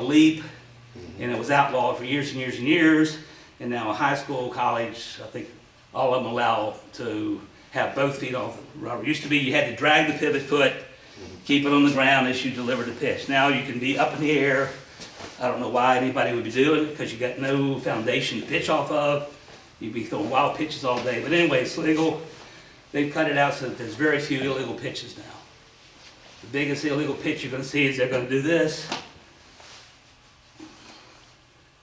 leap, and it was outlawed for years and years and years. And now in high school, college, I think all of them allow to have both feet off the rubber. It used to be you had to drag the pivot foot, keep it on the ground as you deliver the pitch. Now you can be up in the air. I don't know why anybody would be doing it, because you got no foundation to pitch off of. You'd be throwing wild pitches all day. But anyway, it's legal. They've cut it out so that there's very few illegal pitches now. The biggest illegal pitch you're going to see is they're going to do this.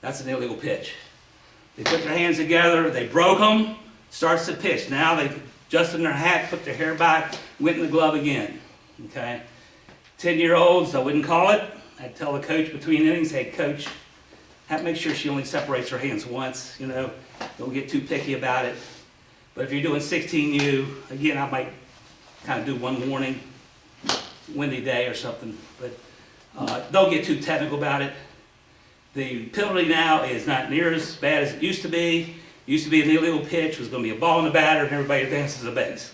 That's an illegal pitch. They put their hands together, they broke them, starts the pitch. Now they adjusted their hat, put their hair back, went in the glove again. Okay? 10-year-olds, I wouldn't call it. I'd tell the coach between innings, hey coach, make sure she only separates her hands once, you know. Don't get too picky about it. But if you're doing 16U, again, I might kind of do one warning, windy day or something, but don't get too technical about it. The penalty now is not near as bad as it used to be. It used to be an illegal pitch, was going to be a ball in the batter, and everybody advances a base.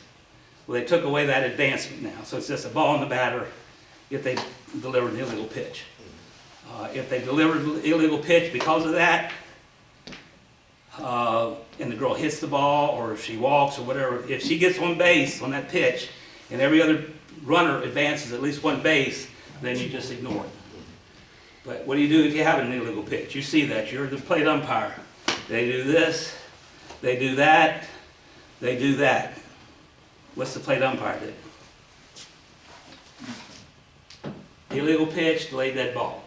Well, they took away that advancement now, so it's just a ball in the batter if they delivered an illegal pitch. If they delivered an illegal pitch because of that, and the girl hits the ball, or if she walks or whatever, if she gets on base on that pitch, and every other runner advances at least one base, then you just ignore it. But what do you do if you have an illegal pitch? You see that, you're the plate umpire. They do this, they do that, they do that. What's the plate umpire do? Illegal pitch, delayed dead ball,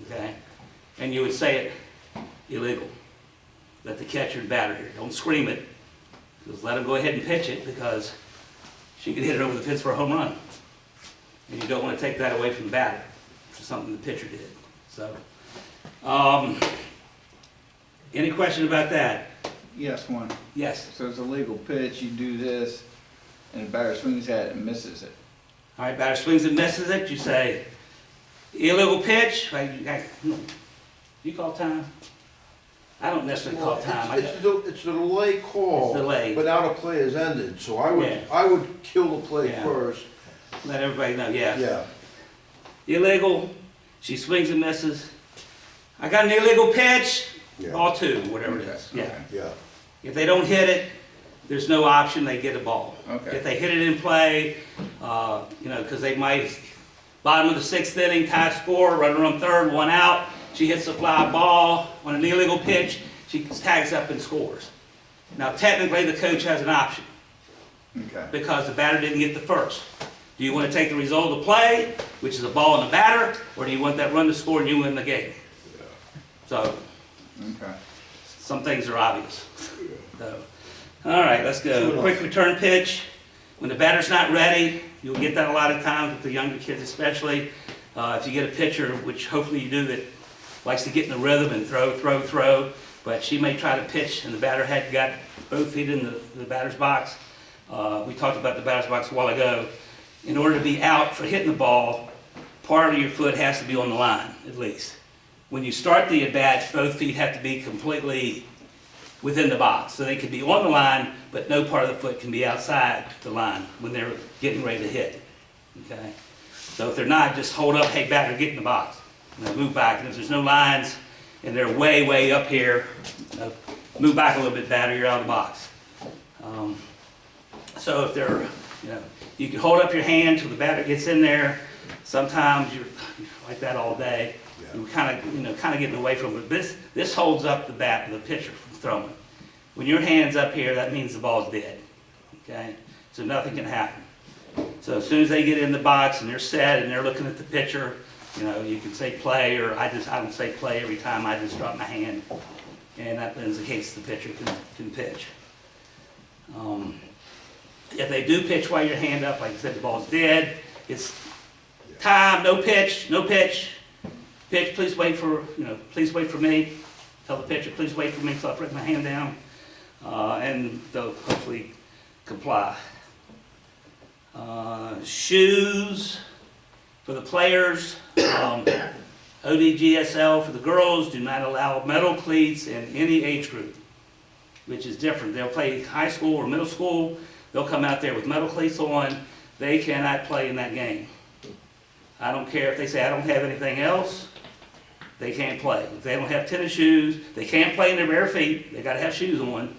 okay? And you would say it illegal. Let the catcher and batter here, don't scream it. Just let him go ahead and pitch it, because she could hit it over the fence for a home run. And you don't want to take that away from the batter, which is something the pitcher did. So, any question about that? Yes, one. Yes. So it's a legal pitch, you do this, and the batter swings at it and misses it. All right, batter swings and misses it. You say, illegal pitch. You call time? I don't necessarily call time. It's the delay call, It's delay. but now the play is ended, so Yeah. I would kill the play Yeah. first. Let everybody know, yeah. Yeah. Illegal. She swings and misses. I got an illegal pitch. Yeah. Ball two, whatever it Okay, is. Yeah. okay. Yeah. If they don't hit it, there's no option, they get a ball. Okay. If they hit it in play, you know, because they might, bottom of the 6th inning, tie score, runner on third, one out, she hits a fly ball on an illegal pitch, she tags up and scores. Now technically the coach has an option, Okay. because the batter didn't get the first. Do you want to take the result of the play, which is a ball in the batter, or do you want that run to score and you win the game? So, Okay. some things are obvious. So, all right, let's go. Quick return pitch. When the batter's not ready, you'll get that a lot of times with the younger kids especially. If you get a pitcher, which hopefully you do, that likes to get in the rhythm and throw, but she may try to pitch and the batter hadn't got both feet in the batter's box. We talked about the batter's box a while ago. In order to be out for hitting the ball, part of your foot has to be on the line, at least. When you start the at-bat, both feet have to be completely within the box. So they could be on the line, but no part of the foot can be outside the line when they're getting ready to hit. Okay? So if they're not, just hold up, hey, batter, get in the box. And then move back. And if there's no lines and they're way, way up here, move back a little bit, batter, you're out of the box. So if they're, you know, you can hold up your hand till the batter gets in there. Sometimes you're like that all day. Yeah. You're kind of getting away from it. This holds up the pitcher from throwing. When your hand's up here, that means the ball's dead. Okay? So nothing can happen. So as soon as they get in the box and they're set and they're looking at the pitcher, you know, you can say play, or I don't say play every time. I just drop my hand, and that is the case the pitcher can pitch. If they do pitch while your hand up, like I said, the ball's dead. It's time, no pitch, no pitch. Pitch, please wait for, please wait for me. Tell the pitcher, please wait for me until I put my hand down. And they'll hopefully comply. Shoes for the players. ODGSL for the girls do not allow metal cleats in any age group, which is different. They'll play high school or middle school. They'll come out there with metal cleats on. They cannot play in that game. I don't care if they say, I don't have anything else. they can't play. If they don't have tennis shoes, they can't play in their bare feet, they gotta have shoes on.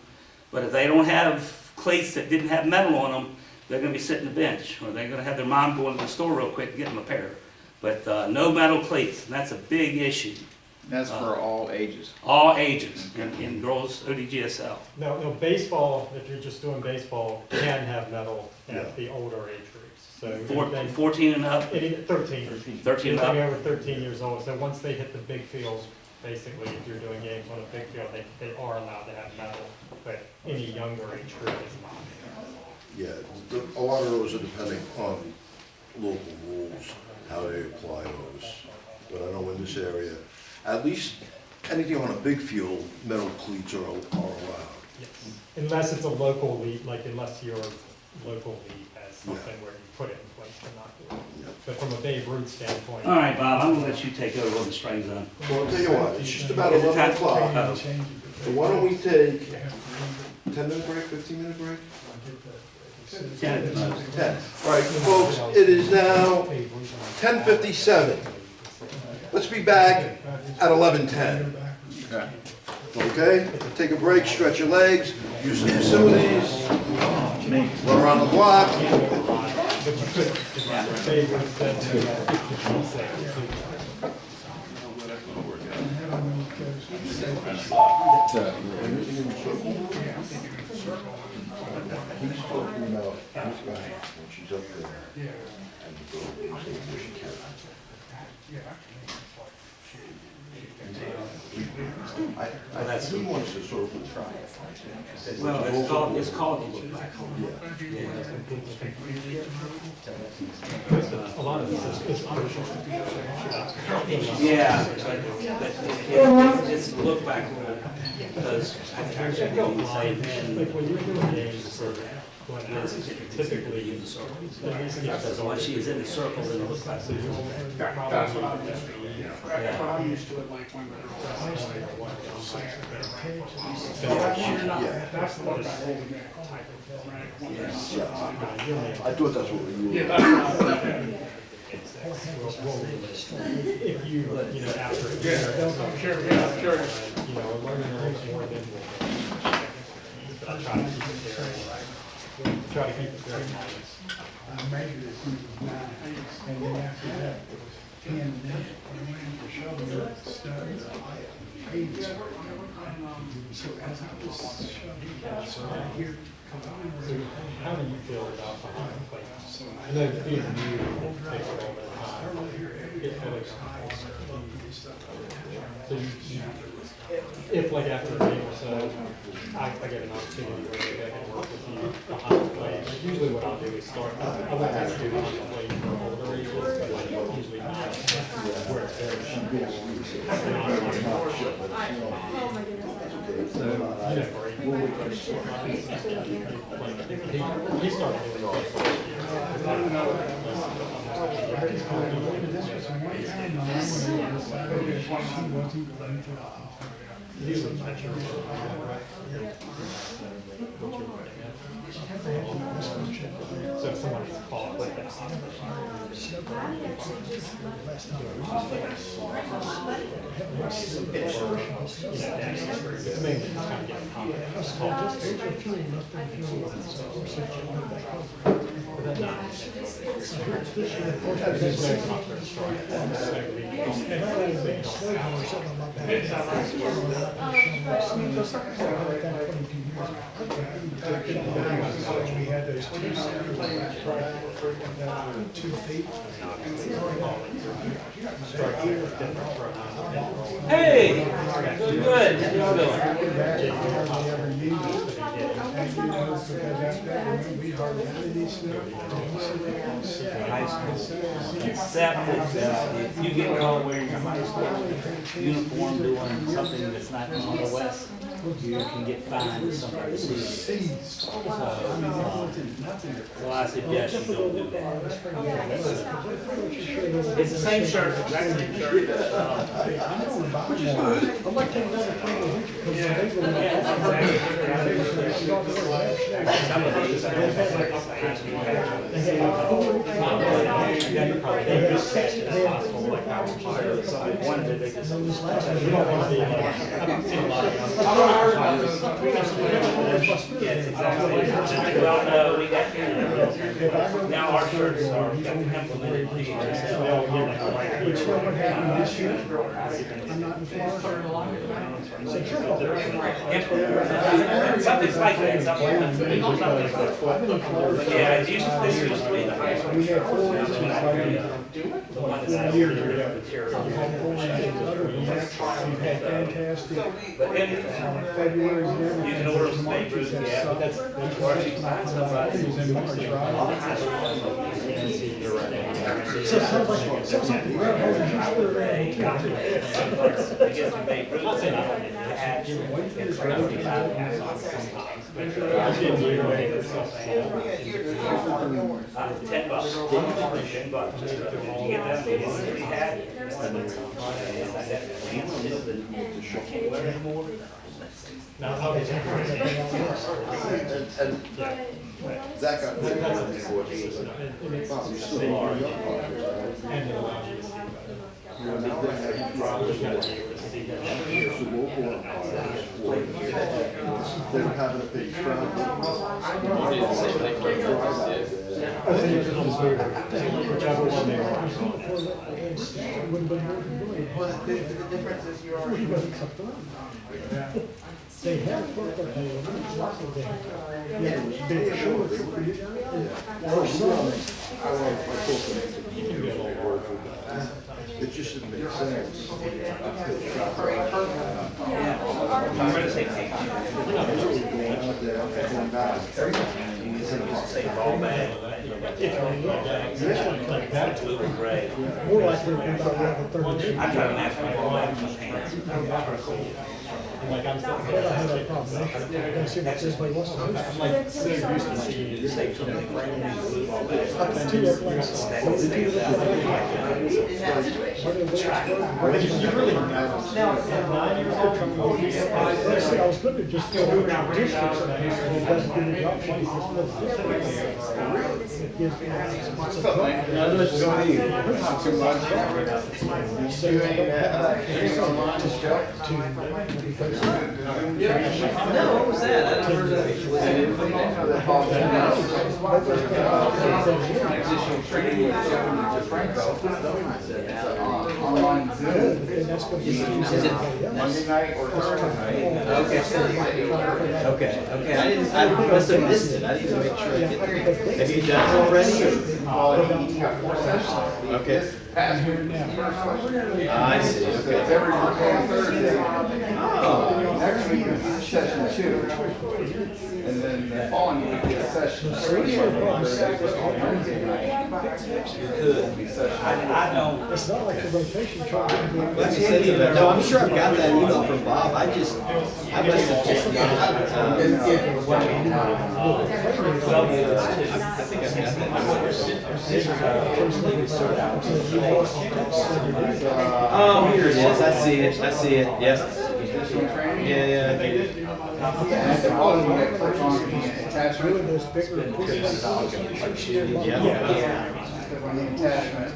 But if they don't have cleats that didn't have metal on them, they're gonna be sitting the bench, or they're gonna have their mom go into the store real quick and get them a pair. But no metal cleats, and that's a big issue. That's for all ages. All ages in girls ODGSL. No, baseball, if you're just doing baseball, can have metal Yeah. at the older age groups. So 14 and up, 13. 13 and Anything up. over 13 years old. So once they hit the big fields, basically, if you're doing games on a big field, they are allowed to have metal. But any younger age group is not. Yeah, a lot of those are depending on local rules, how they apply those. But I know in this area, at least anything on a big field, metal cleats are allowed. Yes. Unless it's a local league, like unless your local league has something where you put it in place to not do it. Yeah. But from a Babe Ruth standpoint. All right, Bob, I'm gonna let you take over on the strike zone. Well, I'll tell you what, it's just about 11 o'clock. So why don't we take 10-minute break, 15-minute break? 10. 10. All right, folks, it is now 10:57. Let's be back at 11:10. Okay. Okay? Take a break, stretch your legs, use the facilities, run around the block. But you could, Babe Ruth said to He's talking about this guy, when she's up there. And the girl is saying, "Where's she carrying?" That's- He wants to sort of try. Well, it's called the look back. a lot of this is Yeah, but it's the look back rule, because I think say like when you're doing games for typically in the circle. at least get Because once she is in the circle, then it looks back. That's what I'm used to. That's what I'm used to it, like when that's the look back holding it. I thought that's what we were. Yeah, that's what I'm if you know after a Yeah, year, I'm sure, yeah, I'm sure. you know, learning a little more than but I try to keep it there anyway. Try to keep it very nice. I measured it when it was 9, and then after that, it was 10, and then I went to show me studs, 8. So as I was shoving, so I hear So how do you feel about behind plates? I know being new takes a little bit of time. Get fully so if like after a game or so, I get an opportunity where maybe I can work with you behind the plate. Usually what I'll do is start, I won't have to do behind the plate for older ages, but like usually not where it's very short. So, you know, he started doing so if somebody's called like that. It's mainly just kind of getting confidence. we had those 2 centimeters, right, 2 feet. Hey, doing good. How y'all doing? Hardly ever used it. And you know, because after that, we hardly had any snow. High school. Except that if you get caught wearing your high school uniform doing something that's not on the west, you can get fined if somebody sees it. So I suggest you don't do that. It's the same shirt, exact same shirt. which is good. I might take another thing with you, because they go Well, we got here, now our shirts are implemented. But you know what happened this year? I'm not in Florida. Something's like that, something like that. I've been in Florida. Yeah, this used to be the high school. We had 4 inches like 4 years ago. We've had 4 inches. Other than that, we've had fantastic February and everything. You can order some March baked is goods, that yeah, but suck. or if you find somebody. It was in March, right? So it sounds like the railroad is just for They get some baked goods and hats, it's $10. $10. You get that, you hat. Zach got paid for it. Bob, you still are. They were having a big Whichever one they are. They had a football player, big short. Or something. It just didn't make sense. I'm gonna say cake. Going back. Say ball bag. Like that, Blue and gray. more likely to be about level 30. I try to match my ball bag with my pants. Like I'm so, But I have that problem. I'm gonna see what everybody wants to do. I'm like so used to seeing you Say something brand new blue ball bag. Up to 2 airplanes. You really at 9 years old. Let's see, I was gonna just go do it out distance, and it doesn't give me the option. It gives me it's a drop. No, what was that? I never heard of it. Was it Transitional training with Franco. Online Zoom. And that's gonna be. Is it Monday night or Thursday night. Okay. I must have missed it. I need to make sure I get there. Have you done it already? He's got 4 sessions. Okay. Past week. I see. So it's Okay. every Thursday. Oh. Next week is session 2. And then the following week is session 3 on Thursday, but on Wednesday night. Will be session I don't. It's not like the rotation chart. No, I'm sure I've got that email from Bob. I must have just got it. I think I've got that. Oh, here it is. I see it. Yes. additional training. Yeah, I get it. And at the bottom, when I click on the attachment, Those bigger pieces. Yeah. click on the attachment,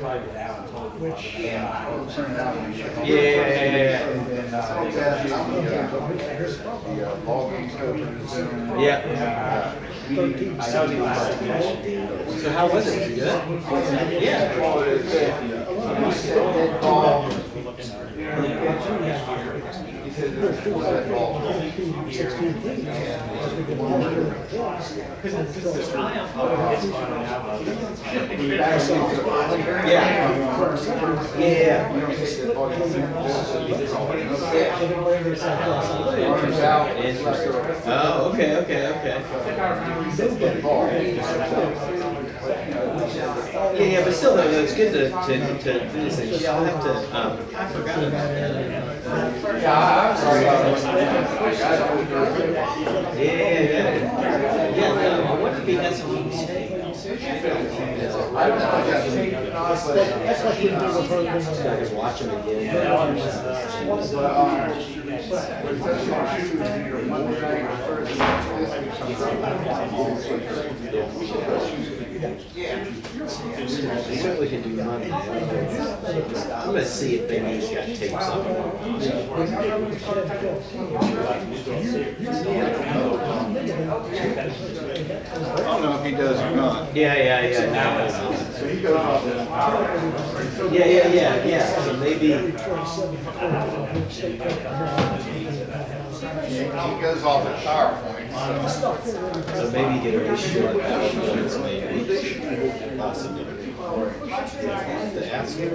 Which, it'll turn it out when you ship it. Yeah. And then, it tells you the ball game coach in Zoom. Yeah. Meeting. So how was it? Was it good? Yeah. Well, it's dead ball. He said it was dead ball. 16 teams. As we get longer. Yeah. You don't take the ball, you send it. Arms Yeah. out. Interesting. Oh, okay. Dead ball. Yeah, but still though, it's good to do this thing. Yeah, I'll have to, I forgot about that. Yeah, I'm sorry. I got it. Yeah, no, I wonder if he has some I don't know, I got tape on, but. That's like when we were talking I about. just watch them again. Certainly can do Monday. I'm gonna see if maybe he's got tapes on. I don't know if he does or not. Yeah. So he goes off. Yeah. So maybe, He goes off at PowerPoint, so maybe get a issue on PowerPoints, maybe. Possibly. To ask him.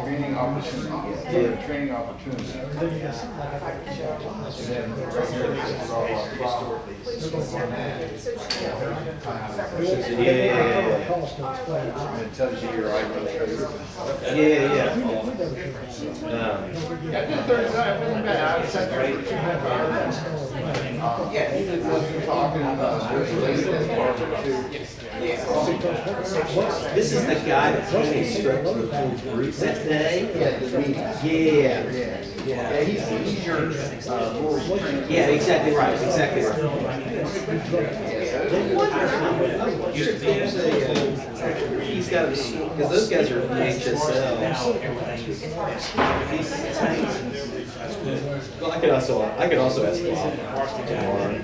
Training opportunity, training opportunity. It tells you your iPhone. Yeah. This is the guy that told me structural tools group that day. Yeah. Yeah, he's your, rules trainer. Yeah, exactly right. He's got, because those guys are HSL. Well, I could also ask Bob tomorrow.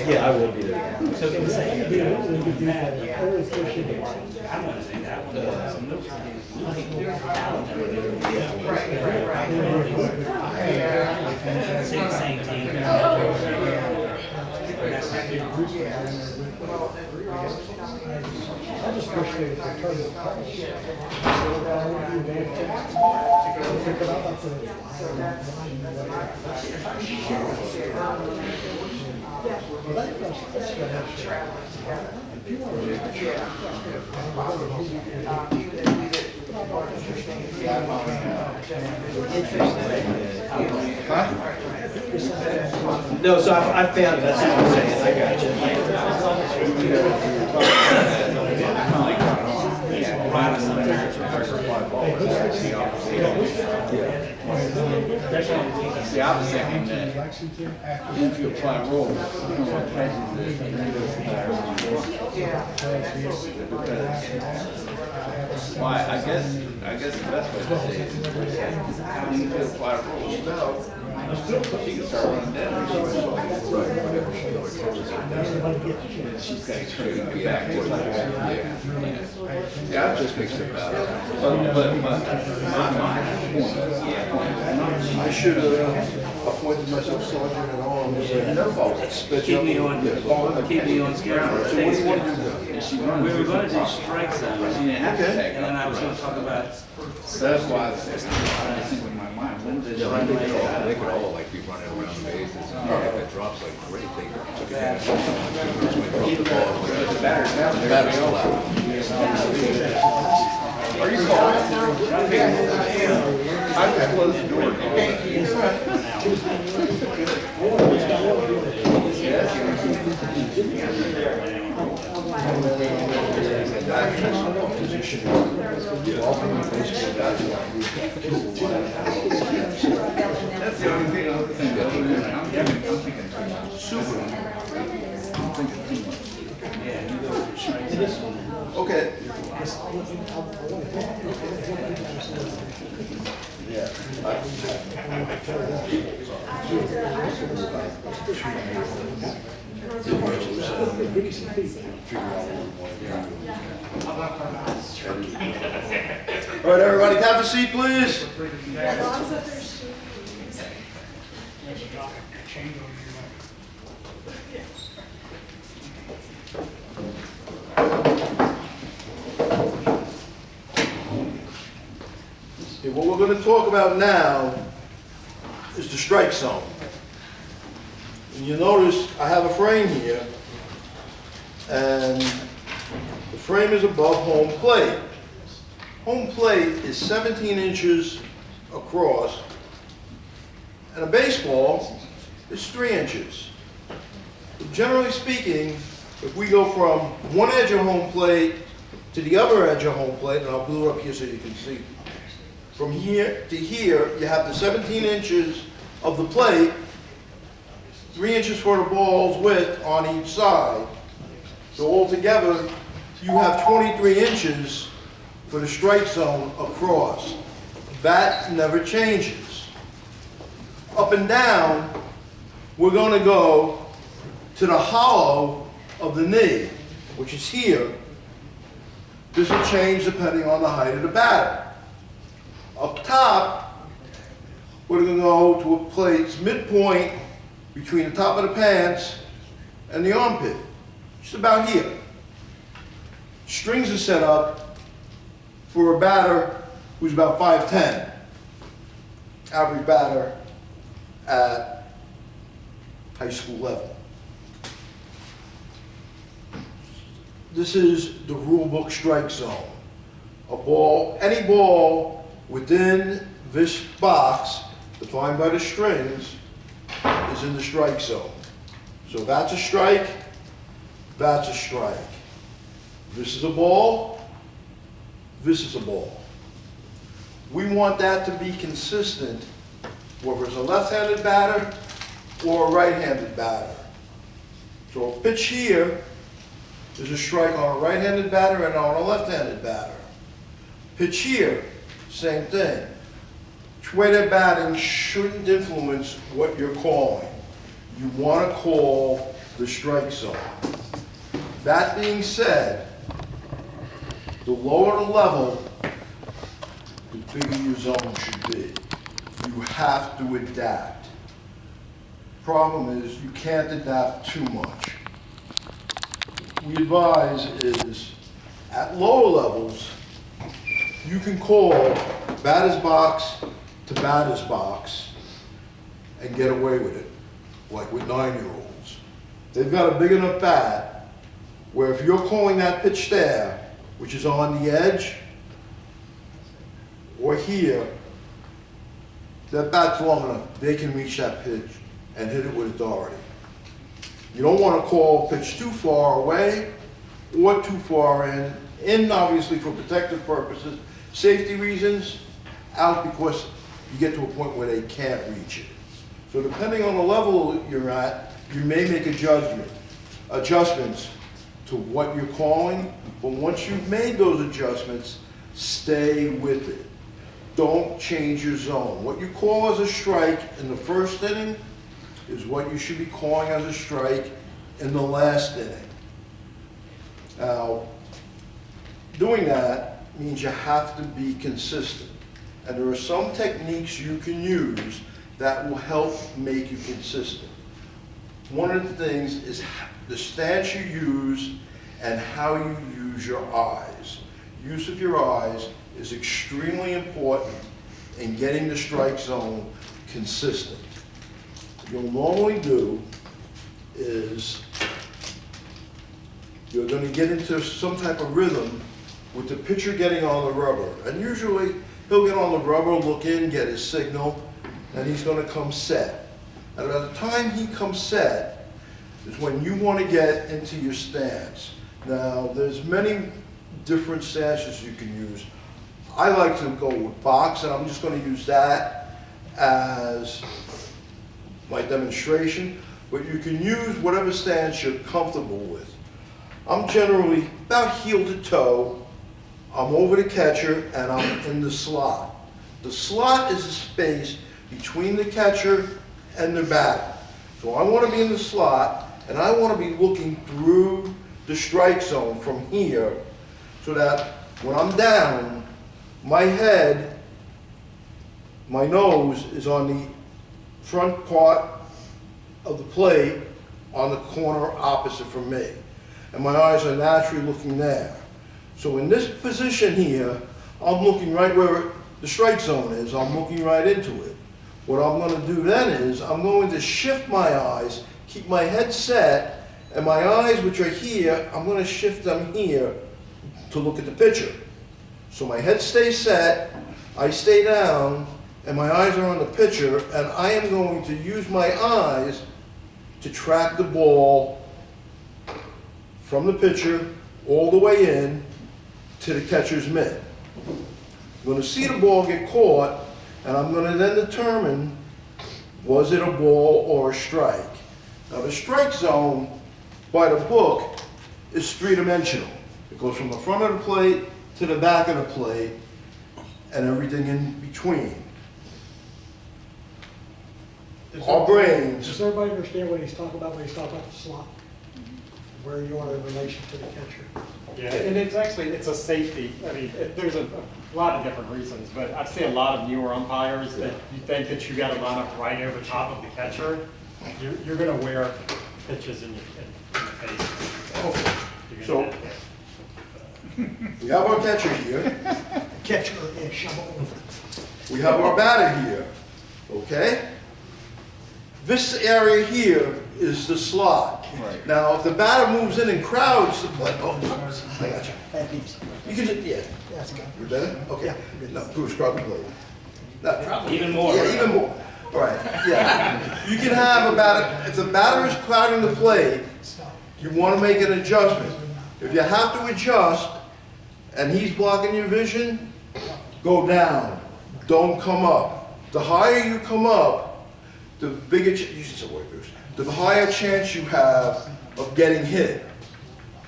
Yeah, I will be there. So can we say, I want to do that one. Same team. I just wish they would return the calls. No, so I found it. That's what I'm saying. I got you. See, I was thinking that if you apply rules, you don't want why, I guess the best way to say it is, if you apply rules, no, she can start running down. She's got to be back. Yeah, it just makes it better. But my point is, I should have appointed myself sergeant at arms. no fault. Keep me on schedule. So what do you want to do now? We were going to do strike zones, She didn't have to take and then I was going to talk about So that's why I was thinking in my mind, when did They could all like be running around the bases, and if it drops like crazy, they took it down. Drop the ball. the batter's down there? Batter's still out. Are you calling? I've got to close the door. That's the only thing I'm thinking of. I'm thinking super. I'm thinking too much. Okay. All right, everybody, have a seat, please. Okay, what we're going to talk about now is the strike zone. And you notice I have a frame here, and the frame is above home plate. home plate is 17 inches across, and a baseball is 3 inches. Generally speaking, if we go from one edge of home plate to the other edge of home plate, and I'll glue it up here so you can see, from here to here, you have the 17 inches of the plate, 3 inches for the ball's width on each side. So altogether, you have 23 inches for the strike zone across. That never changes. Up and down, we're going to go to the hollow of the knee, which is here. This will change depending on the height of the batter. Up top, we're going to go to a place midpoint between the top of the pants and the armpit, just about here. Strings are set up for a batter who's about 5'10", average batter at high school level. This is the rule book strike zone. A ball, any ball within this box, defined by the strings, is in the strike zone. So that's a strike, that's a strike. This is a ball, this is a ball. We want that to be consistent, whether it's a left-handed batter or a right-handed batter. So a pitch here is a strike on a right-handed batter and on a left-handed batter. Pitch here, same thing. Which way they're batting shouldn't influence what you're calling. You want to call the strike zone. That being said, the lower the level, the bigger your zone should be. You have to adapt. Problem is, you can't adapt too much. We advise is, at lower levels, you can call batter's box to batter's box and get away with it, like with 9-year-olds. They've got a big enough bat where if you're calling that pitch there, which is on the edge, or here, that bat's long enough, they can reach that pitch and hit it with authority. You don't want to call a pitch too far away or too far in obviously for protective purposes, safety reasons, out because you get to a point where they can't reach it. So depending on the level you're at, you may make adjustments to what you're calling, but once you've made those adjustments, stay with it. Don't change your zone. What you call as a strike in the first inning is what you should be calling as a strike in the last inning. Now, doing that means you have to be consistent. And there are some techniques you can use that will help make you consistent. One of the things is the stance you use and how you use your eyes. Use of your eyes is extremely important in getting the strike zone consistent. What you'll normally do is you're going to get into some type of rhythm with the pitcher getting on the rubber. And usually he'll get on the rubber, look in, get his signal, and he's going to come set. And by the time he comes set is when you want to get into your stance. Now, there's many different stances you can use. I like to go with box, and I'm just going to use that as my demonstration, but you can use whatever stance you're comfortable with. I'm generally about heel to toe. I'm over the catcher, and I'm in the slot. The slot is the space between the catcher and the batter. So I want to be in the slot, and I want to be looking through the strike zone from here, so that when I'm down, my head, my nose is on the front part of the plate on the corner opposite from me. And my eyes are naturally looking there. So in this position here, I'm looking right where the strike zone is. I'm looking right into it. What I'm going to do then is I'm going to shift my eyes, keep my head set, and my eyes, which are here, I'm going to shift them here to look at the pitcher. So my head stays set, I stay down, and my eyes are on the pitcher, and I am going to use my eyes to track the ball from the pitcher all the way in to the catcher's mitt. I'm going to see the ball get caught, and I'm going to then determine, was it a ball or a strike? Now the strike zone, by the book, is three-dimensional. It goes from the front of the plate to the back of the plate and everything in between. Our brains, Does everybody understand what he's talking about when he's talking about the slot? Where you are in relation to the catcher? Yeah, and it's actually, it's a safety, I mean, there's a lot of different reasons, but I've seen a lot of newer umpires that you think that you gotta line up right over top of the catcher. You're gonna wear pitches in your face. You're So- gonna get hit. we have our catcher here, Catcher is shovel. we have our batter here, okay? This area here is the slot. Right. Now, if the batter moves in and crowds the play, oh, I got you. That needs, You can just, yeah, that's good. you better? Okay. No, Bruce, crowd the plate. No, Even more. yeah, even more. All right, yeah. You can have a batter, if the batter is crowding the plate, you want to make an adjustment. If you have to adjust and he's blocking your vision, go down. Don't come up. The higher you come up, the bigger, you should say, wait, Bruce, the higher chance you have of getting hit.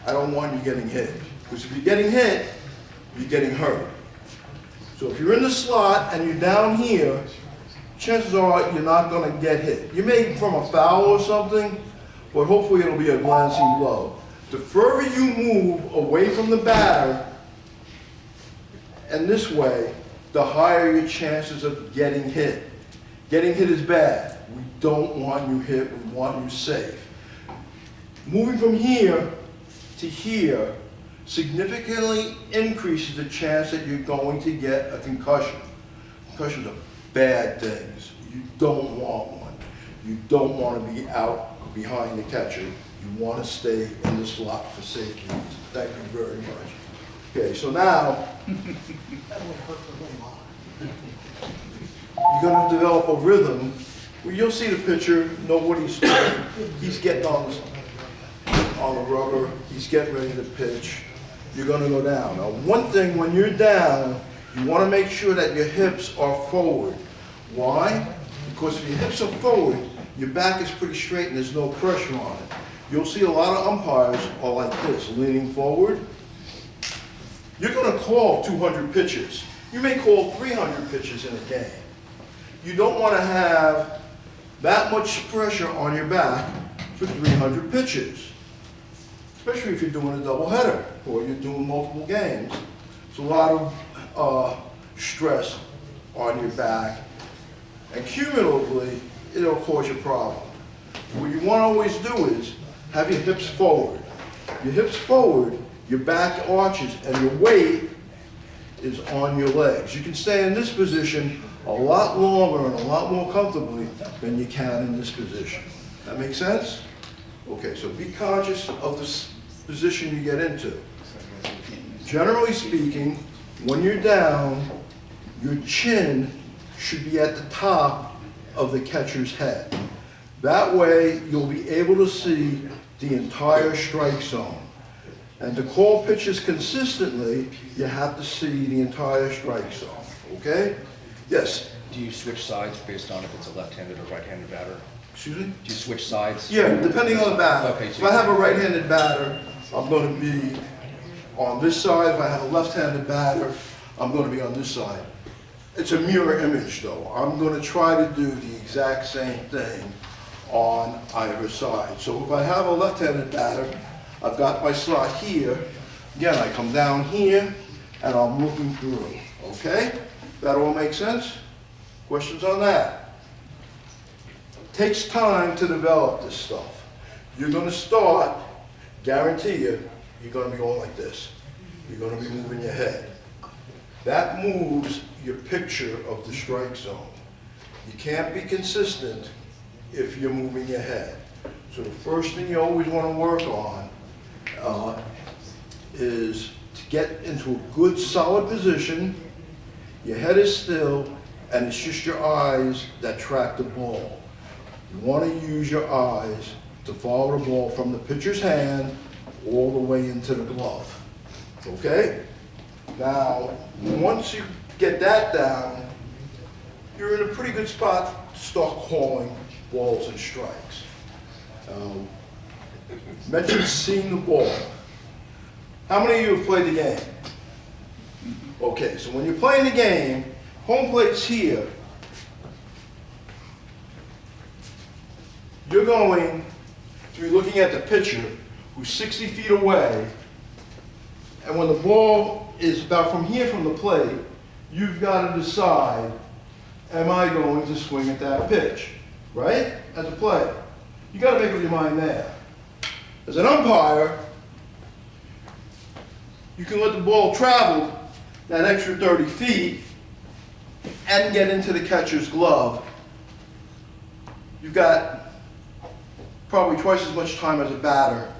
I don't want you getting hit. Because if you're getting hit, you're getting hurt. So if you're in the slot and you're down here, chances are you're not going to get hit. You may from a foul or something, but hopefully it'll be a glancing blow. The further you move away from the batter and this way, the higher your chances of getting hit. Getting hit is bad. We don't want you hit, we want you safe. Moving from here to here significantly increases the chance that you're going to get a concussion. Concussions are bad things. You don't want one. You don't want to be out behind the catcher. You want to stay in the slot for safety reasons. Thank you very much. Okay, so now That would hurt for a lot. you're going to develop a rhythm where you'll see the pitcher, know what he's getting on the rubber, he's getting ready to pitch. You're going to go down. Now, one thing when you're down, you want to make sure that your hips are forward. Why? Because if your hips are forward, your back is pretty straight and there's no pressure on it. You'll see a lot of umpires are like this, leaning forward. You're going to call 200 pitches. You may call 300 pitches in a game. You don't want to have that much pressure on your back for 300 pitches, especially if you're doing a doubleheader or you're doing multiple games. It's a lot of stress on your back, and cumulatively, it'll cause you a problem. What you want to always do is have your hips forward. Your hips forward, your back arches, and your weight is on your legs. You can stay in this position a lot longer and a lot more comfortably than you can in this position. That make sense? Okay, so be conscious of this position you get into. Generally speaking, when you're down, your chin should be at the top of the catcher's head. That way, you'll be able to see the entire strike zone. And to call pitches consistently, you have to see the entire strike zone, okay? Yes, Do you switch sides based on if it's a left-handed or right-handed batter? excuse me? Do you switch sides? Yeah, depending on the batter. Okay, If so I have a right-handed batter, I'm going to be on this side. If I have a left-handed batter, I'm going to be on this side. It's a mirror image, though. I'm going to try to do the exact same thing on either side. So if I have a left-handed batter, I've got my slot here. Again, I come down here, and I'm looking through, okay? That all make sense? Questions on that? Takes time to develop this stuff. You're going to start, guarantee you, you're going to be going like this. You're going to be moving your head. That moves your picture of the strike zone. You can't be consistent if you're moving your head. So the first thing you always want to work on is to get into a good solid position, your head is still, and it's just your eyes that track the ball. You want to use your eyes to follow the ball from the pitcher's hand all the way into the glove. Okay? Now, once you get that down, you're in a pretty good spot to start calling balls and strikes. Mentioned seeing the ball. How many of you have played the game? Okay, so when you're playing the game, home plate's here. You're going to be looking at the pitcher who's 60 feet away, and when the ball is about from here from the plate, you've got to decide, am I going to swing at that pitch, right? As a player. You got to make up your mind there. As an umpire, you can let the ball travel that extra 30 feet and get into the catcher's glove. You've got probably twice as much time as a batter,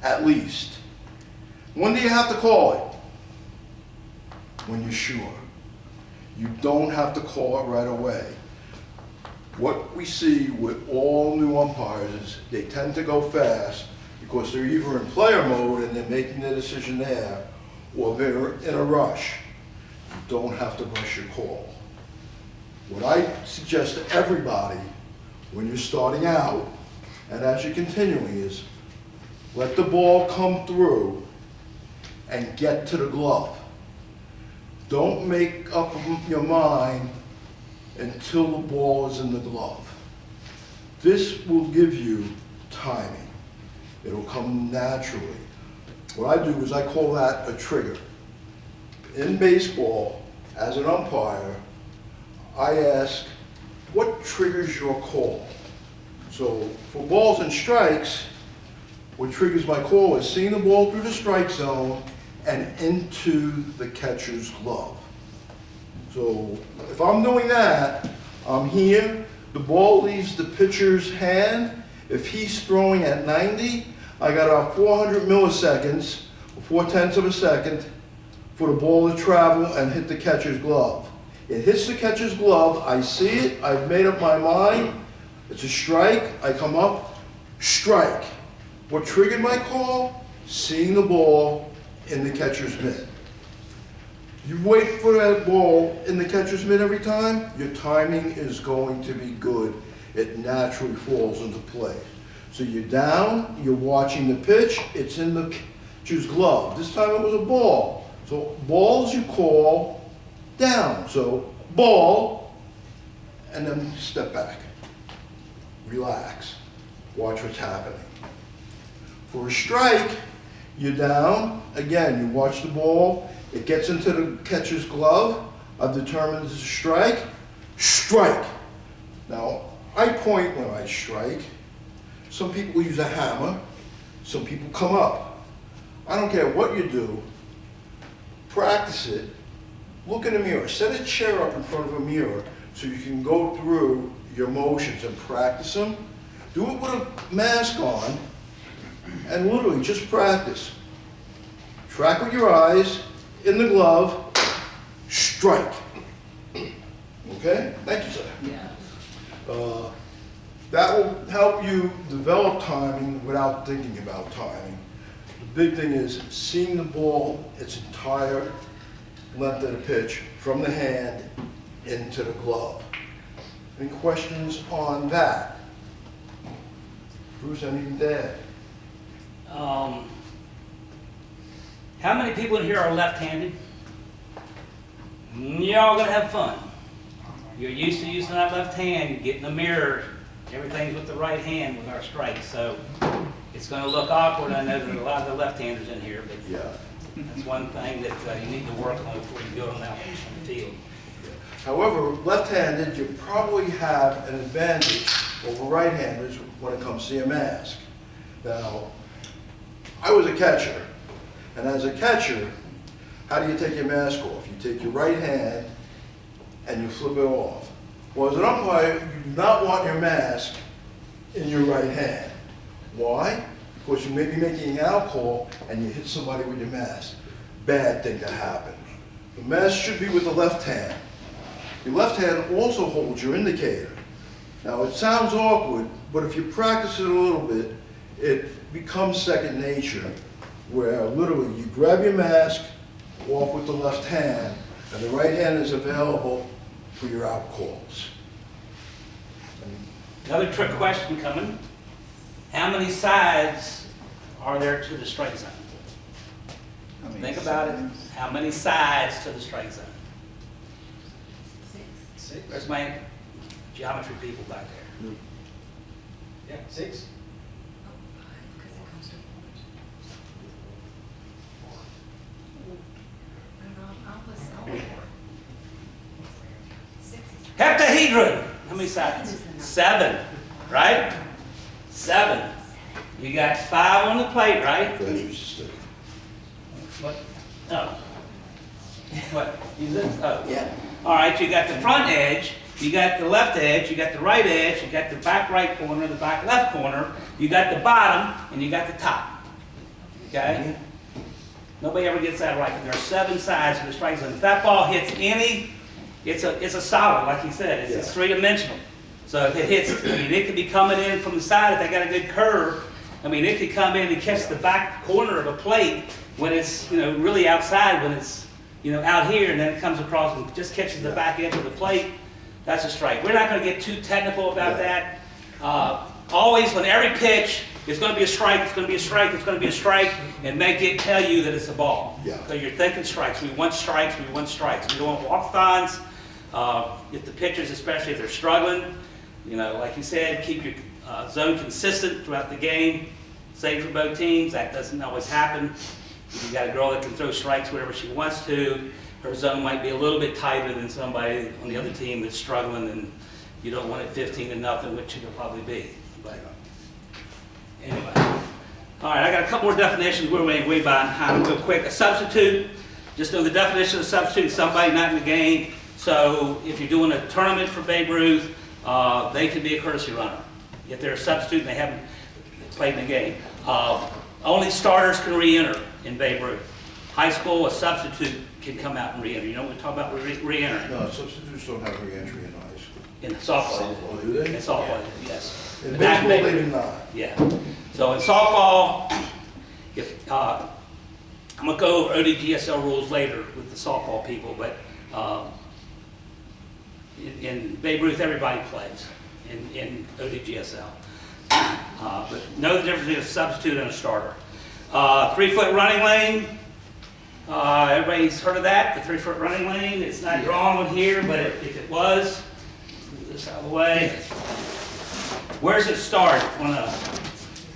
at least. When do you have to call it? When you're sure. You don't have to call it right away. What we see with all new umpires is they tend to go fast because they're either in player mode and they're making their decision there, or they're in a rush. You don't have to rush your call. What I suggest to everybody when you're starting out and as you're continuing is let the ball come through and get to the glove. Don't make up your mind until the ball is in the glove. This will give you timing. It'll come naturally. What I do is I call that a trigger. In baseball, as an umpire, I ask, what triggers your call? So for balls and strikes, what triggers my call is seeing the ball through the strike zone and into the catcher's glove. So if I'm doing that, I'm here, the ball leaves the pitcher's hand. If he's throwing at 90, I got about 400 milliseconds, 4/10 of a second, for the ball to travel and hit the catcher's glove. It hits the catcher's glove, I see it, I've made up my mind, it's a strike, I come up, strike. What triggered my call? Seeing the ball in the catcher's mitt. You wait for that ball in the catcher's mitt every time, your timing is going to be good. It naturally falls into place. So you're down, you're watching the pitch, it's in the catcher's glove. This time it was a ball. So balls you call down. So ball, and then step back. Relax. Watch what's happening. For a strike, you're down. Again, you watch the ball. It gets into the catcher's glove. I've determined it's a strike. Strike. Now, I point when I strike. Some people use a hammer. Some people come up. I don't care what you do. Practice it. Look in the mirror. Set a chair up in front of a mirror so you can go through your motions and practice them. Do it with a mask on and literally just practice. Track with your eyes, in the glove, strike. Okay? Thank you, sir. Yeah. That will help you develop timing without thinking about timing. The big thing is seeing the ball its entire length of the pitch from the hand into the glove. Any questions on that? Bruce, anything to add? How many people in here are left-handed? Y'all gonna have fun. You're used to using that left hand, you get in the mirror, everything's with the right hand with our strikes, so it's gonna look awkward. I know there are a lot of the left-handers in here, but Yeah. that's one thing that you need to work on before you go on out on the field. However, left-handed, you probably have an advantage over right-handers when it comes to your mask. Now, I was a catcher, and as a catcher, how do you take your mask off? You take your right hand and you flip it off. Well, as an umpire, you do not want your mask in your right hand. Why? Because you may be making an out call and you hit somebody with your mask. bad thing to happen. The mask should be with the left hand. Your left hand also holds your indicator. Now, it sounds awkward, but if you practice it a little bit, it becomes second nature, where literally you grab your mask, walk with the left hand, and the right hand is available for your out calls. Another trick question coming. How many sides are there to the strike zone? Think about it. How many sides to the strike zone? Where's my geometry people back there? Yeah, 6. Heptahedron. How many sides? 7, right? 7. You got 5 on the plate, right? Go ahead, Mr. Stick. What? Oh. What? You live? Oh, yeah. All right, you got the front edge, you got the left edge, you got the right edge, you got the back right corner, the back left corner, you got the bottom, and you got the top. Okay? Nobody ever gets that right. There are 7 sides to the strike zone. If that ball hits any, it's a solid, like you said. It's three-dimensional. So if it hits, I mean, it could be coming in from the side if they got a good curve. I mean, it could come in and catch the back corner of a plate when it's, really outside, when it's, out here, and then it comes across and just catches the back edge of the plate. That's a strike. We're not going to get too technical about that. Always, when every pitch, it's going to be a strike, it's going to be a strike, it's going to be a strike, and make it tell you that it's a ball. Yeah. So you're thinking strikes. We want strikes, we want strikes. We don't want walk-ons. If the pitchers, especially if they're struggling, like you said, keep your zone consistent throughout the game. Same for both teams. That doesn't always happen. You got a girl that can throw strikes wherever she wants to. Her zone might be a little bit tighter than somebody on the other team that's struggling, and you don't want it 15-0, which it'll probably be. But anyway. All right, I got a couple more definitions. We're way behind. Real quick. A substitute. Just know the definition of a substitute is somebody not in the game. So if you're doing a tournament for Babe Ruth, they can be a courtesy runner. If they're a substitute and they haven't played in the game. Only starters can re-enter in Babe Ruth. High school, a substitute can come out and re-enter. You know what we're talking about re-entering? No, substitutes don't have re-entry in high school. In softball. Oh, do they? In softball, yes. In But not baseball, Babe they Ruth. do not. Yeah. So in softball, if I'm gonna go over ODGSL rules later with the softball people, but in Babe Ruth, everybody plays in ODGSL. But know the difference between a substitute and a starter. 3-foot running lane. Everybody's heard of that, the 3-foot running lane. It's not drawn on here, but if it was, move this out of the way. Where does it start on a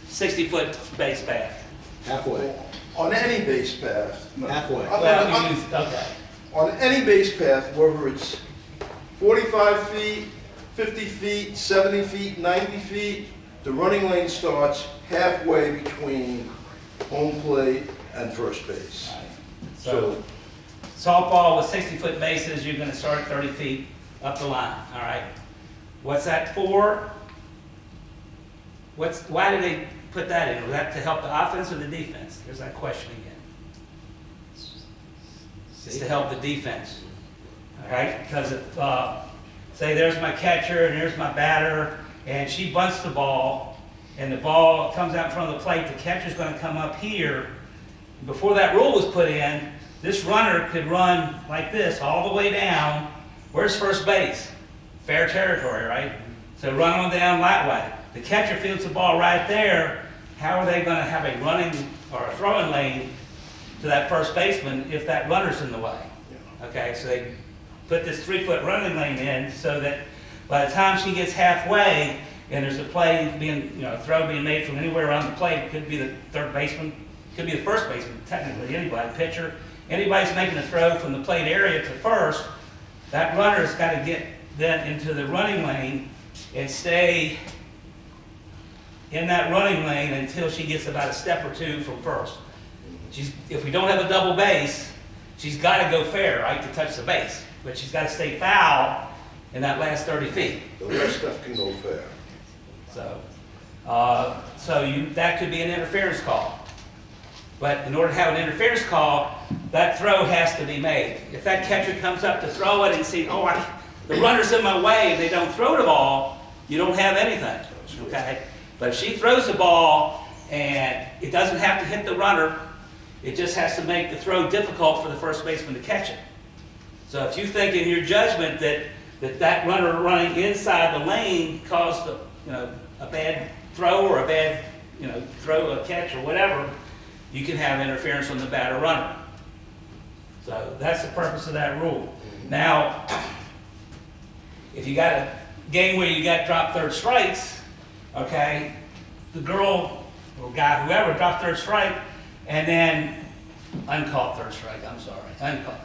60-foot base path? Halfway. On any base path. Halfway. Okay. On any base path, whether it's 45 feet, 50 feet, 70 feet, 90 feet, the running lane starts halfway between home plate and first base. So softball with 60-foot bases, you're going to start 30 feet up the line. All right. What's that for? Why did they put that in? Was that to help the offense or the defense? There's that question again. It's to help the defense. All right. Because if say there's my catcher and there's my batter, and she bunts the ball, and the ball comes out in front of the plate, the catcher's going to come up here. Before that rule was put in, this runner could run like this all the way down. Where's first base? Fair territory, right? So run on down that way. The catcher fields the ball right there. How are they going to have a running or a throwing lane to that first baseman if that runner's in the way? Okay, so they put this 3-foot running lane in so that by the time she gets halfway and there's a play being, a throw being made from anywhere around the plate, it could be the third baseman, could be the first baseman, technically anybody, pitcher. Anybody's making a throw from the plate area to first, that runner's got to get then into the running lane and stay in that running lane until she gets about a step or two from first. If we don't have a double base, she's got to go fair, right, to touch the base. But she's got to stay foul in that last 30 feet. The rest stuff can go fair. So, that could be an interference call. But in order to have an interference call, that throw has to be made. If that catcher comes up to throw it and see, the runner's in my way, and they don't throw the ball, you don't have anything, okay? But if she throws the ball and it doesn't have to hit the runner, it just has to make the throw difficult for the first baseman to catch it. So if you think in your judgment that runner running inside the lane caused a bad throw or a bad throw, a catch or whatever, you can have interference on the batter runner. So that's the purpose of that rule. Now, if you got a game where you got dropped third strikes, okay, the girl or guy, whoever, dropped third strike, and then uncalled third strike, I'm sorry, uncalled.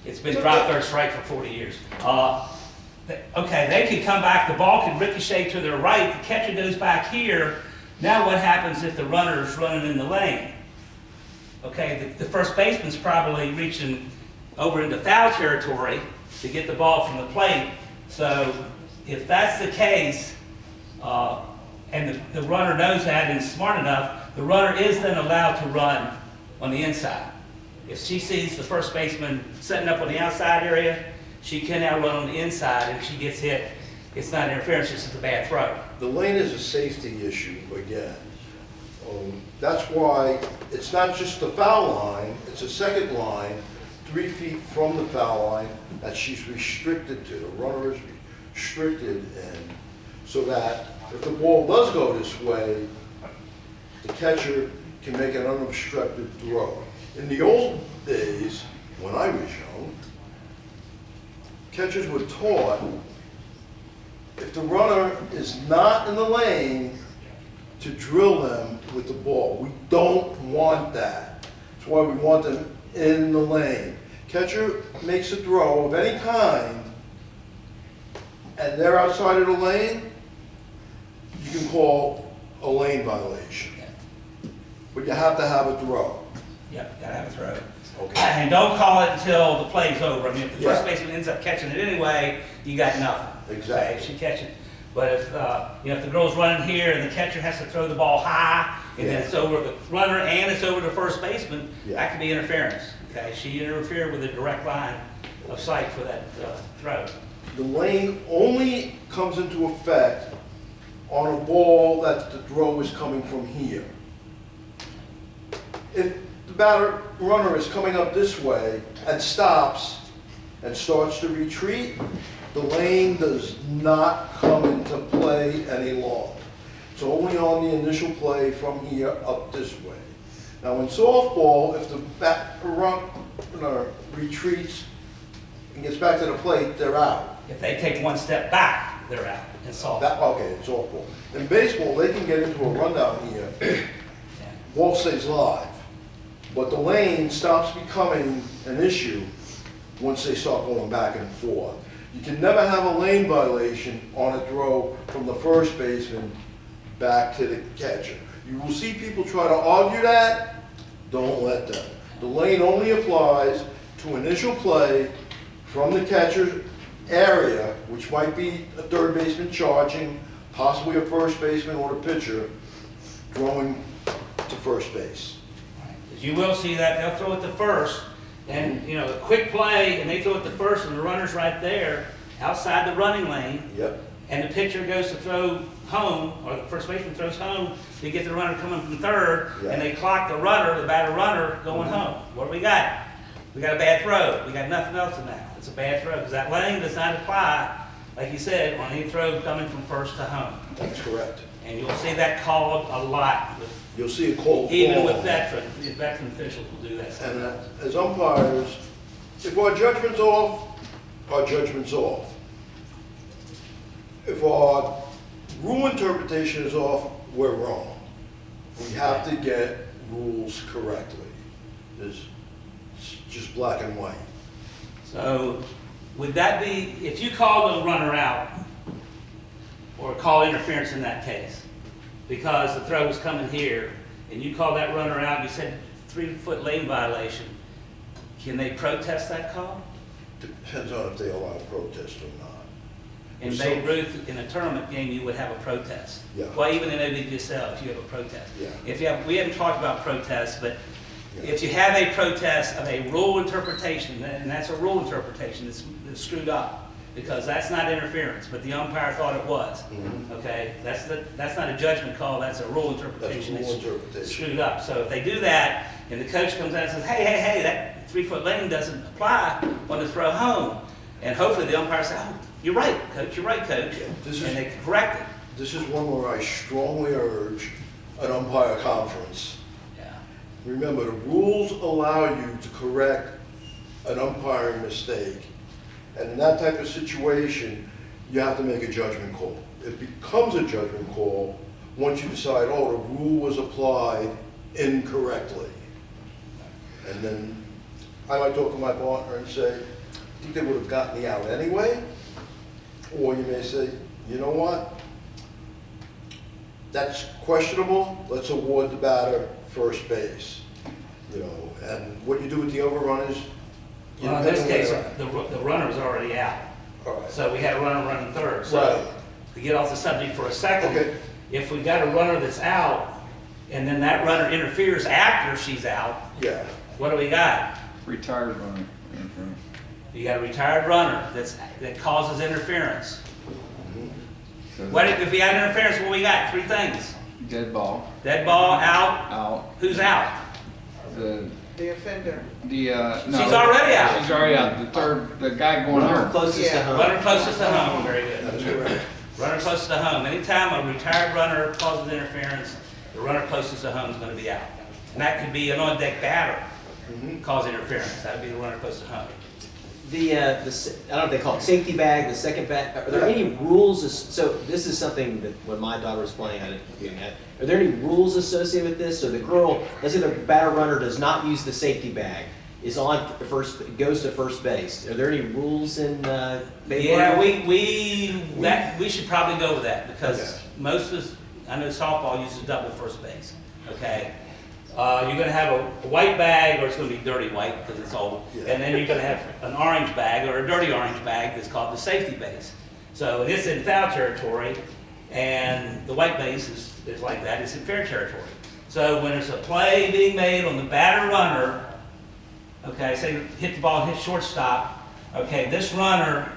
It's been dropped third strike for 40 years. Okay, they can come back, the ball can ricochet to their right, the catcher goes back here. Now what happens if the runner's running in the lane? Okay, the first baseman's probably reaching over into foul territory to get the ball from the plate. So if that's the case, and the runner knows that and is smart enough, the runner is then allowed to run on the inside. If she sees the first baseman setting up on the outside area, she can now run on the inside, and if she gets hit, it's not interference, it's just a bad throw. The lane is a safety issue again. That's why it's not just the foul line, it's a second line, 3 feet from the foul line that she's restricted to. The runner is restricted in, so that if the ball does go this way, the catcher can make an unobstructed throw. In the old days, when I was young, catchers were taught if the runner is not in the lane, to drill them with the ball. We don't want that. That's why we want them in the lane. Catcher makes a throw of any kind, and they're outside of the lane, you can call a lane violation. But you have to have a throw. Yep, gotta have a throw. Okay. And don't call it until the play's over. I mean, if the first Yeah. baseman ends up catching it anyway, you got nothing. Exactly. Okay, if she catches it. But if the girl's running here and the catcher has to throw the ball high, and then Yeah. it's over the runner and it's over the first baseman, Yeah. that could be interference. Okay, she interfered with a direct line of sight for that throw. The lane only comes into effect on a ball that the throw is coming from here. If the runner is coming up this way and stops and starts to retreat, the lane does not come into play any longer. It's only on the initial play from here up this way. Now in softball, if the runner retreats and gets back to the plate, they're out. If they take one step back, they're out. In softball. Okay, it's softball. In baseball, they can get into a rundown here, Yeah. ball stays live, but the lane stops becoming an issue once they start going back and forth. You can never have a lane violation on a throw from the first baseman back to the catcher. You will see people try to argue that, don't let them. The lane only applies to initial play from the catcher's area, which might be a third baseman charging, possibly a first baseman or the pitcher throwing to first base. Because you will see that they'll throw it to first, and a quick play, and they throw it to first, and the runner's right there, outside the running lane, Yep. and the pitcher goes to throw home, or the first baseman throws home, to get the runner coming from third, Yeah. and they clock the runner, the batter runner, going home. What do we got? We got a bad throw. We got nothing else in that. It's a bad throw, because that lane does not apply, like you said, on any throw coming from first to home. That's correct. And you'll see that called a lot, You'll see a cold even ball. with veterans. The veteran officials will do that And sometimes. as umpires, if our judgment's off, our judgment's off. If our rule interpretation is off, we're wrong. We have to get rules correctly. It's just black and white. So would that be, if you call the runner out, or call interference in that case, because the throw was coming here, and you call that runner out, you said 3-foot lane violation, can they protest that call? Depends on if they allow protest or not. In Babe Ruth, in a tournament game, you would have a protest. Yeah. Well, even in ODGSL, if you have a protest. Yeah. If you have, we haven't talked about protests, but if you have a protest of a rule interpretation, and that's a rule interpretation that's screwed up, because that's not interference, but the umpire thought it was. Okay, that's not a judgment call, that's a rule interpretation. That's a rule It's interpretation. screwed up. So if they do that, and the coach comes out and says, hey, that 3-foot lane doesn't apply on the throw home, and hopefully the umpire says, oh, you're right, coach, This is- and they can correct it. This is one where I strongly urge an umpire conference. Yeah. Remember, the rules allow you to correct an umpiring mistake. And in that type of situation, you have to make a judgment call. It becomes a judgment call once you decide, oh, the rule was applied incorrectly. And then I might talk to my partner and say, I think they would have gotten the out anyway. Or you may say, you know what? That's questionable, let's award the batter first base. You know, and what you do with the overrun is. you Well, in this depend case, on where the runner was already out. they're at. All right. So we had a runner running third. Right. So to get off the subject for a second, Okay. if we got a runner that's out, and then that runner interferes after she's out, Yeah, what do we got? Retired runner. You got a retired runner that causes interference. So What if we had interference? What we got? 3 things. dead ball, Dead ball, out. out, Who's out? the, The offender. no. She's already out. She's already out, the guy going Runner home. closest to Yeah. home. Runner closest to home. Very good. that's correct. Runner closest to home. Anytime a retired runner causes interference, the runner closest to home is going to be out. And that could be an on-deck batter cause interference. That would be the runner closest to home. I don't know if they call it safety bag, the second bag, are there any rules, so this is something that when my daughter was playing, I didn't do that. Are there any rules associated with this? So the girl, let's say the batter runner does not use the safety bag, is on first, goes to first base. Are there any rules in, baseball? Yeah, we should probably go with that because most of us, I know softball uses double first base, okay? You're gonna have a white bag, or it's gonna be dirty white because it's old, and then you're gonna have an orange bag or a dirty orange bag that's called the safety base. So it is in foul territory, and the white base is like that, it's in fair territory. So when there's a play being made on the batter runner, okay, say hit the ball and hit shortstop, okay, this runner,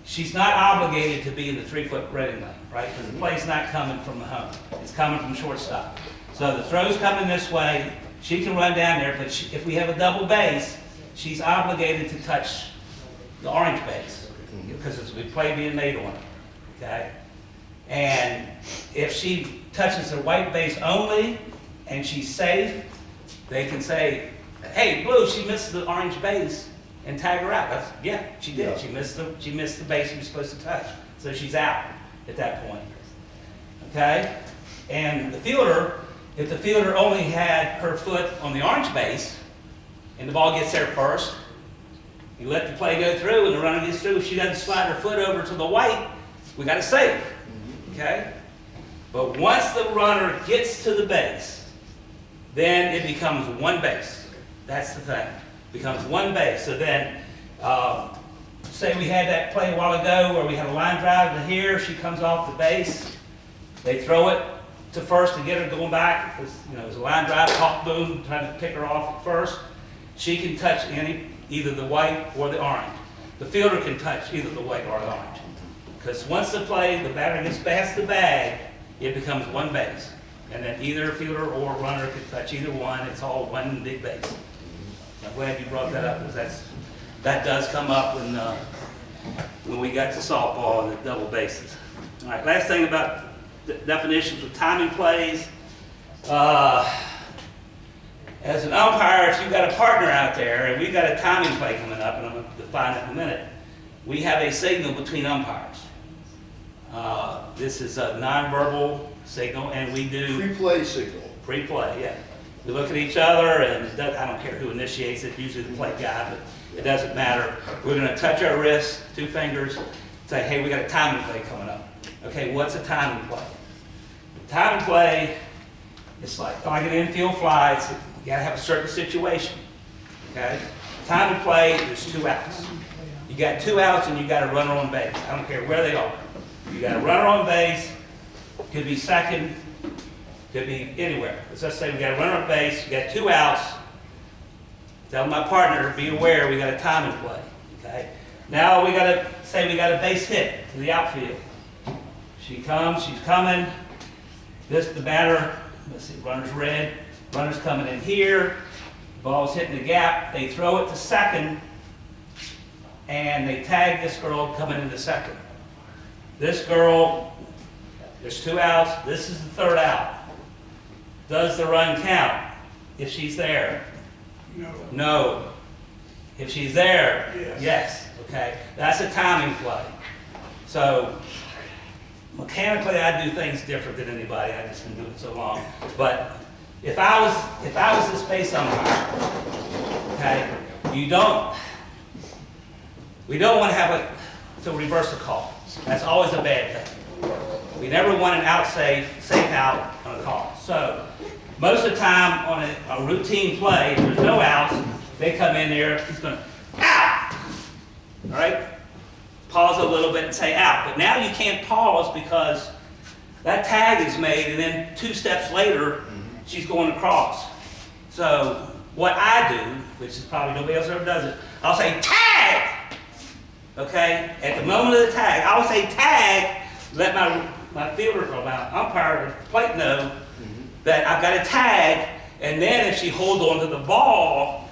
she's not obligated to be in the 3-foot reading lane, right? Because the play's not coming from the home, it's coming from shortstop. So the throw's coming this way, she can run down there, but if we have a double base, she's obligated to touch the orange base, because it's a play being made on it, okay? And if she touches the white base only, and she's safe, they can say, hey, Blue, she missed the orange base, and tag her out. Yeah, she did. Yeah. She missed the base she was supposed to touch. So she's out at that point. Okay? And the fielder, if the fielder only had her foot on the orange base, and the ball gets there first, you let the play go through, and the runner gets through. If she doesn't slide her foot over to the white, we got to save. Okay? But once the runner gets to the base, then it becomes one base. That's the thing. It becomes one base. So then, say we had that play a while ago where we had a line drive to here, she comes off the base, they throw it to first to get her going back, because, you know, it was a line drive, pop, boom, trying to pick her off at first. She can touch either the white or the orange. The fielder can touch either the white or the orange. Because once the batter gets past the bag, it becomes one base. And then either fielder or runner can touch either one. It's all one big base. I'm glad you brought that up, because that does come up when we got to softball and the double bases. All right, last thing about definitions of timing plays. As an umpire, if you've got a partner out there, and we've got a timing play coming up, and I'm going to define it in a minute, we have a signal between umpires. This is a nonverbal signal, and we do Pre-play signal. pre-play, yeah. We look at each other, and I don't care who initiates it, usually the play guy, but it doesn't matter. We're going to touch our wrists, 2 fingers, say, hey, we got a timing play coming up. Okay, what's a timing play? Timing play, it's like an infield fly, you got to have a certain situation. Okay? Timing play, there's 2 outs. You got 2 outs, and you got a runner on base. I don't care where they are. You got a runner on base, could be second, could be anywhere. Let's just say we got a runner on base, you got 2 outs, Tell my partner, be aware, we got a time and play, okay? Now we got a base hit to the outfield. She comes, she's coming. The batter, let's see, runner's red, runner's coming in here, ball's hitting the gap, they throw it to second, and they tag this girl coming into second. This girl, there's 2 outs, this is the 3rd out. Does the run count if she's there? No. No. If she's there? Yes. Yes. Okay. That's a timing play. So mechanically, I do things different than anybody. I've just been doing it so long. But if I was this base umpire, okay, we don't want to have to reverse a call. That's always a bad thing. We never want an out safe out on a call. So most of the time on a routine play, if there's no outs, they come in there, he's going to, out! All right? Pause a little bit and say out. But now you can't pause because that tag is made, and then 2 steps later, she's going across. So what I do, which is probably nobody else ever does it, I'll say tag! Okay? At the moment of the tag, I will say tag, let my fielder or my umpire or plate know that I've got a tag, and then if she holds on to the ball,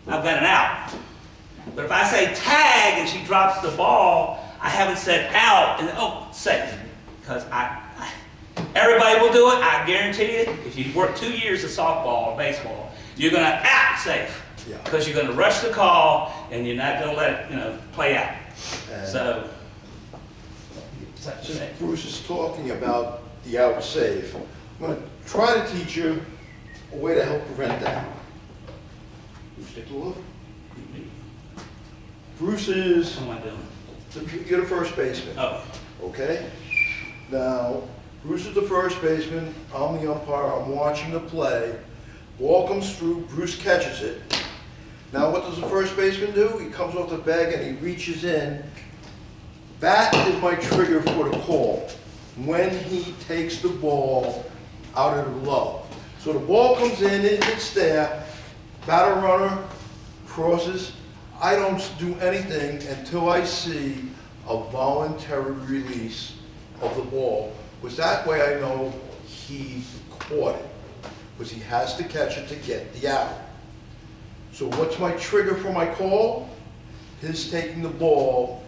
I've got an out. But if I say tag and she drops the ball, I haven't said out, and oh, safe. Because everybody will do it, I guarantee you. If you work 2 years of softball or baseball, you're going to out safe. Yeah. Because you're going to rush the call, and you're not going to let it, play out. So, Since Bruce is talking about the out save, I'm going to try to teach you a way to help prevent that. Bruce, take a look. Bruce is, what am I doing? you're the first baseman, Oh, okay? Now, Bruce is the first baseman, I'm the umpire, I'm watching the play. Ball comes through, Bruce catches it. Now what does the first baseman do? He comes off the bag and he reaches in. That is my trigger for the call. When he takes the ball out of the glove. So the ball comes in, it hits there, batter runner crosses. I don't do anything until I see a voluntary release of the ball, because that way I know he caught it, because he has to catch it to get the out. So what's my trigger for my call? His taking the ball